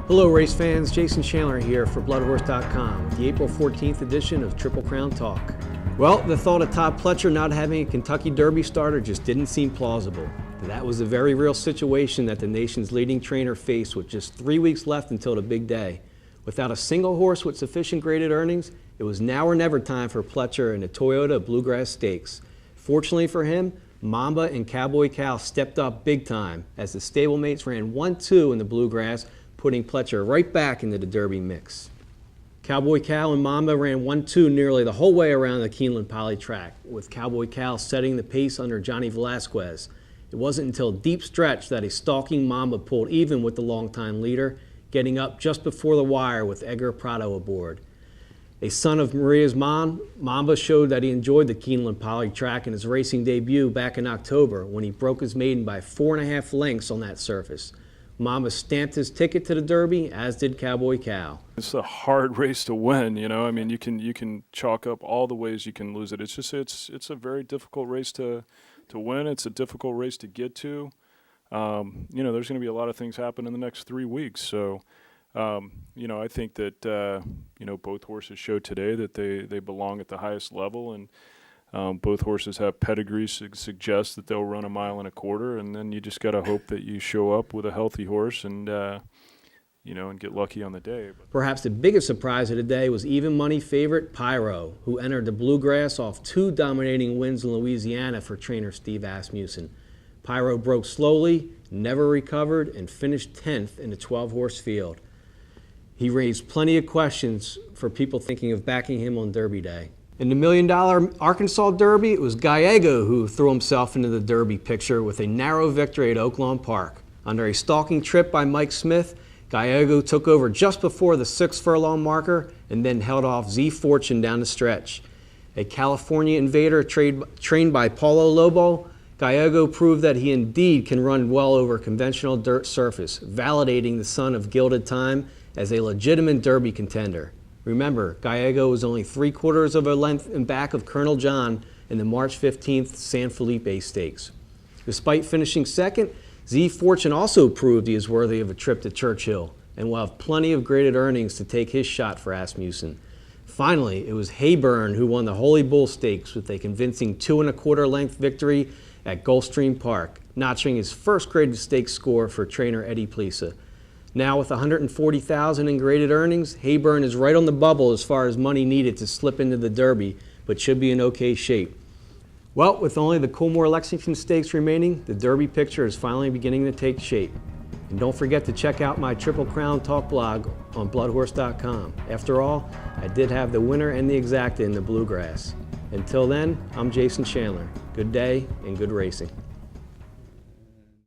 Hello race fans, Jason Chandler here for bloodhorse.com with the April 14th edition of Triple Crown Talk. Well, the thought of Todd Pletcher not having a Kentucky Derby starter just didn't seem plausible. But that was a very real situation that the nation's leading trainer faced with just 3 weeks left until the big day. Without a single horse with sufficient graded earnings, it was now or never time for Pletcher in the Toyota BlueGrass Stakes. Fortunately for him, Monba and Cowboy Cal stepped up big time as the stablemates ran 1-2 in the Bluegrass, putting Pletcher right back into the Derby mix. Cowboy Cal and Monba ran 1-2 nearly the whole way around the Keeneland Poly track, with Cowboy Cal setting the pace under Johnny Velasquez. It wasn't until deep stretch that a stalking Monba pulled even with the longtime leader, getting up just before the wire with Edgar Prado aboard. A son of Maria's mom, Monba showed that he enjoyed the Keeneland Poly track in his racing debut back in October when he broke his maiden by 4.5 lengths on that surface. Monba stamped his ticket to the Derby, as did Cowboy Cal. It's a hard race to win, you know. I mean, you can chalk up all the ways you can lose it. It's just it's a very difficult race to win. It's a difficult race to get to. You know, there's going to be a lot of things happen in the next 3 weeks. So, you know, I think that you know, both horses showed today that they belong at the highest level, and both horses have pedigrees to suggest that they'll run 1.25 miles, and then you just got to hope that you show up with a healthy horse and, you know, and get lucky on the day. Perhaps the biggest surprise of the day was even money favorite Pyro, who entered the Bluegrass off 2 dominating wins in Louisiana for trainer Steve Asmussen. Pyro broke slowly, never recovered, and finished 10th in the 12-horse field. He raised plenty of questions for people thinking of backing him on Derby Day. In the $1 million Arkansas Derby, it was Gallego who threw himself into the Derby picture with a narrow victory at Oaklawn Park. Under a stalking trip by Mike Smith, Gallego took over just before the 6 furlong marker and then held off Z Fortune down the stretch. A California invader trained by Paulo Lobo, Gallego proved that he indeed can run well over conventional dirt surface, validating the son of Gilded Time as a legitimate Derby contender. Remember, Gallego was only 3/4 of a length in back of Colonel John in the March 15th San Felipe Stakes. Despite finishing second, Z Fortune also proved he is worthy of a trip to Churchill and will have plenty of graded earnings to take his shot for Asmussen. Finally, it was Hayburn who won the Holy Bull Stakes with a convincing 2.25 length victory at Gulfstream Park, notching his first graded stakes score for trainer Eddie Plesa. Now with $140,000 in graded earnings, Hayburn is right on the bubble as far as money needed to slip into the Derby, but should be in okay shape. Well, with only the Coolmore Lexington Stakes remaining, the Derby picture is finally beginning to take shape. And don't forget to check out my Triple Crown Talk blog on bloodhorse.com. After all, I did have the winner and the exacta in the Bluegrass. Until then, I'm Jason Chandler. Good day and good racing.